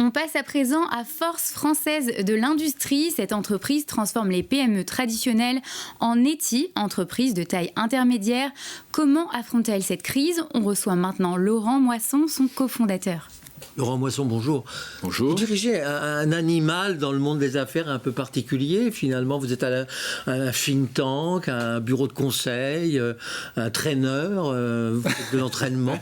On passe à présent à Force Française de l'Industrie. Cette entreprise transforme les PME traditionnelles en ETI, entreprises de taille intermédiaire. Comment affronte-t-elle cette crise? On reçoit maintenant Laurent Moisson, son cofondateur. Laurent Moisson, bonjour. Bonjour. Vous dirigez un animal dans le monde des affaires un peu particulier. Finalement, vous êtes à un think tank, un bureau de conseil, un trainer, vous faites de l'entraînement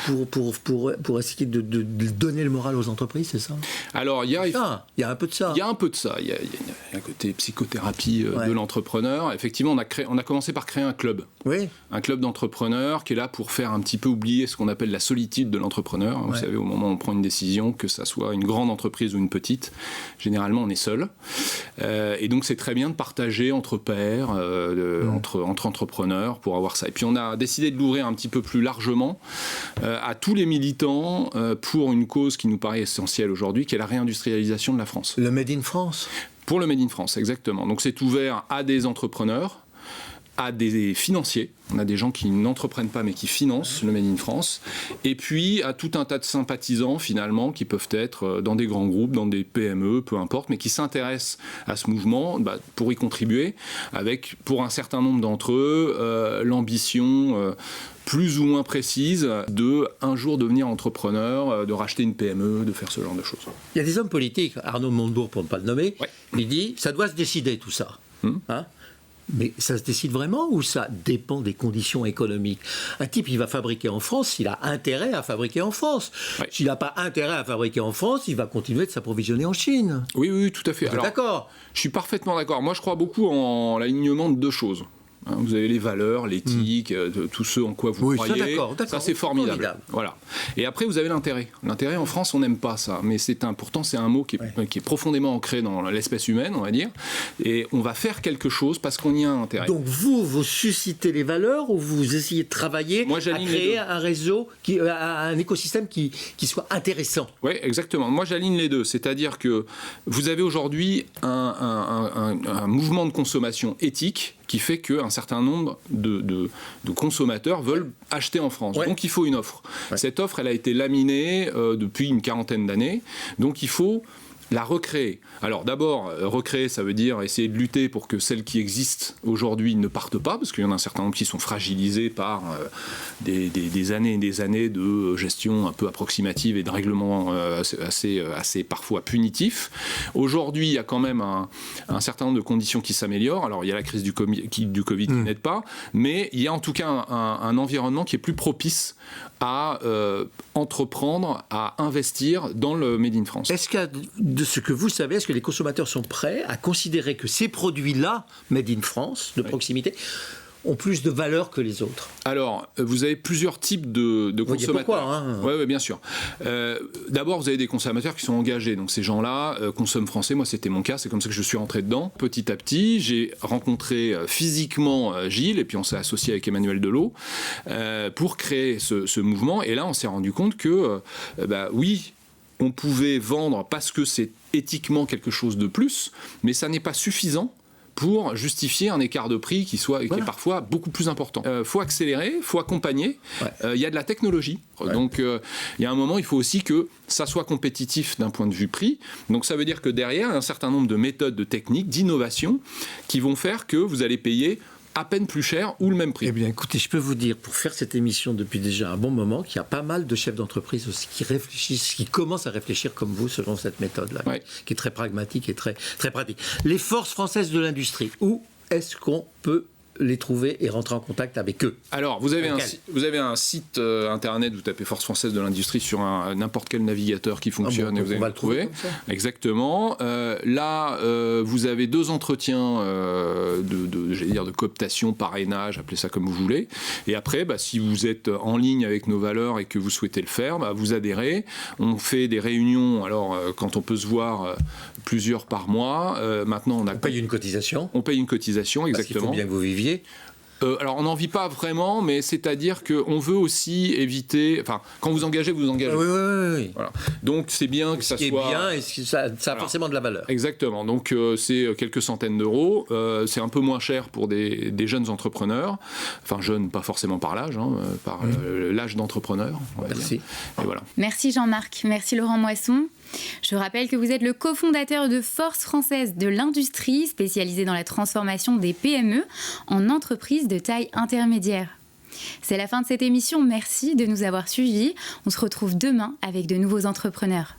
pour essayer de donner le moral aux entreprises, c'est ça? Alors, il y a un peu de ça. Il y a un peu de ça. Il y a un côté psychothérapie de l'entrepreneur. Effectivement, on a commencé par créer un club. Oui. Un club d'entrepreneurs qui est là pour faire un petit peu oublier ce qu'on appelle la solitude de l'entrepreneur. Vous savez, au moment où on prend une décision, que ça soit une grande entreprise ou une petite, généralement on est seul. Et donc c'est très bien de partager entre pairs, entre entrepreneurs pour avoir ça. Et puis on a décidé de l'ouvrir un petit peu plus largement à tous les militants pour une cause qui nous paraît essentielle aujourd'hui, qui est la réindustrialisation de la France. Le Made in France. Pour le Made in France, exactement. Donc c'est ouvert à des entrepreneurs, à des financiers. On a des gens qui n'entreprennent pas mais qui financent le Made in France. Et puis à tout un tas de sympathisants finalement qui peuvent être dans des grands groupes, dans des PME, peu importe, mais qui s'intéressent à ce mouvement pour y contribuer avec, pour un certain nombre d'entre eux, l'ambition plus ou moins précise de un jour devenir entrepreneur, de racheter une PME, de faire ce genre de choses. Il y a des hommes politiques, Arnaud Montebourg pour ne pas le nommer, il dit ça doit se décider tout ça. Hein? Mais ça se décide vraiment ou ça dépend des conditions économiques? Un type, il va fabriquer en France s'il a intérêt à fabriquer en France. Ouais. S'il n'a pas intérêt à fabriquer en France, il va continuer de s'approvisionner en Chine. Oui, tout à fait. Vous êtes d'accord? Je suis parfaitement d'accord. Moi, je crois beaucoup en l'alignement de deux choses. Vous avez les valeurs, l'éthique, tout ce en quoi vous croyez. D'accord, ça, c'est formidable. Voilà. Et après, vous avez l'intérêt. L'intérêt, en France, on n'aime pas ça. Mais pourtant, c'est un mot qui est profondément ancré dans l'espèce humaine, on va dire. Et on va faire quelque chose parce qu'on y a intérêt. Donc, vous suscitez les valeurs ou vous essayez de travailler à créer un réseau, un écosystème qui soit intéressant? Oui, exactement. Moi, j'aligne les deux. C'est-à-dire que vous avez aujourd'hui un mouvement de consommation éthique qui fait qu'un certain nombre de consommateurs veulent acheter en France. Donc il faut une offre. Cette offre, elle a été laminée depuis une quarantaine d'années. Donc il faut la recréer. Alors d'abord, recréer, ça veut dire essayer de lutter pour que celles qui existent aujourd'hui ne partent pas, parce qu'il y en a un certain nombre qui sont fragilisées par des années et des années de gestion un peu approximative et de règlements assez parfois punitifs. Aujourd'hui, il y a quand même un certain nombre de conditions qui s'améliorent. Alors il y a la crise du Covid qui n'aide pas, mais il y a en tout cas un environnement qui est plus propice à entreprendre, à investir dans le Made in France. Est-ce que, de ce que vous savez, est-ce que les consommateurs sont prêts à considérer que ces produits-là, Made in France, de proximité, ont plus de valeur que les autres? Alors, vous avez plusieurs types de consommateurs. Pourquoi, Oui, bien sûr. D'abord, vous avez des consommateurs qui sont engagés. Donc, ces gens-là consomment français. Moi, c'était mon cas. C'est comme ça que je suis rentré dedans. Petit à petit, j'ai rencontré physiquement Gilles, et puis on s'est associé avec Emmanuel Delot pour créer ce mouvement. Et là, on s'est rendu compte que, oui, on pouvait vendre parce que c'est éthiquement quelque chose de plus, mais ça n'est pas suffisant pour justifier un écart de prix qui est parfois beaucoup plus important. Faut accélérer, faut accompagner. Il y a de la technologie. Donc, il y a un moment, il faut aussi que ça soit compétitif d'un point de vue prix. Donc, ça veut dire que derrière, il y a un certain nombre de méthodes, de techniques, d'innovation qui vont faire que vous allez payer à peine plus cher ou le même prix. Eh bien, écoutez, je peux vous dire, pour faire cette émission depuis déjà un bon moment, qu'il y a pas mal de chefs d'entreprise aussi qui réfléchissent, qui commencent à réfléchir comme vous selon cette méthode-là, qui est très pragmatique et très, très pratique. Les forces françaises de l'industrie, où est-ce qu'on peut les trouver et rentrer en contact avec eux? Alors, vous avez un site internet, vous tapez Force Française de l'Industrie sur n'importe quel navigateur qui fonctionne et vous allez le trouver. Exactement. Là, vous avez 2 entretiens de cooptation, parrainage, appelez ça comme vous voulez. Et après, si vous êtes en ligne avec nos valeurs et que vous souhaitez le faire, vous adhérez. On fait des réunions, alors quand on peut se voir plusieurs par mois. Maintenant, on paye une cotisation. On paye une cotisation, exactement. Parce qu'il faut bien que vous viviez. Alors on n'en vit pas vraiment, mais c'est-à-dire qu'on veut aussi éviter... Enfin, quand vous engagez, vous engagez. Oui. Voilà. Donc c'est bien que ça soit... Ce qui est bien et ça a forcément de la valeur. Exactement. Donc c'est quelques centaines d'euros. C'est un peu moins cher pour des jeunes entrepreneurs. Enfin, jeunes, pas forcément par l'âge, par l'âge d'entrepreneur. Merci. Et voilà. Merci Jean-Marc. Merci Laurent Moisson. Je rappelle que vous êtes le cofondateur de Force française de l'industrie, spécialisée dans la transformation des PME en entreprises de taille intermédiaire. C'est la fin de cette émission, merci de nous avoir suivis. On se retrouve demain avec de nouveaux entrepreneurs.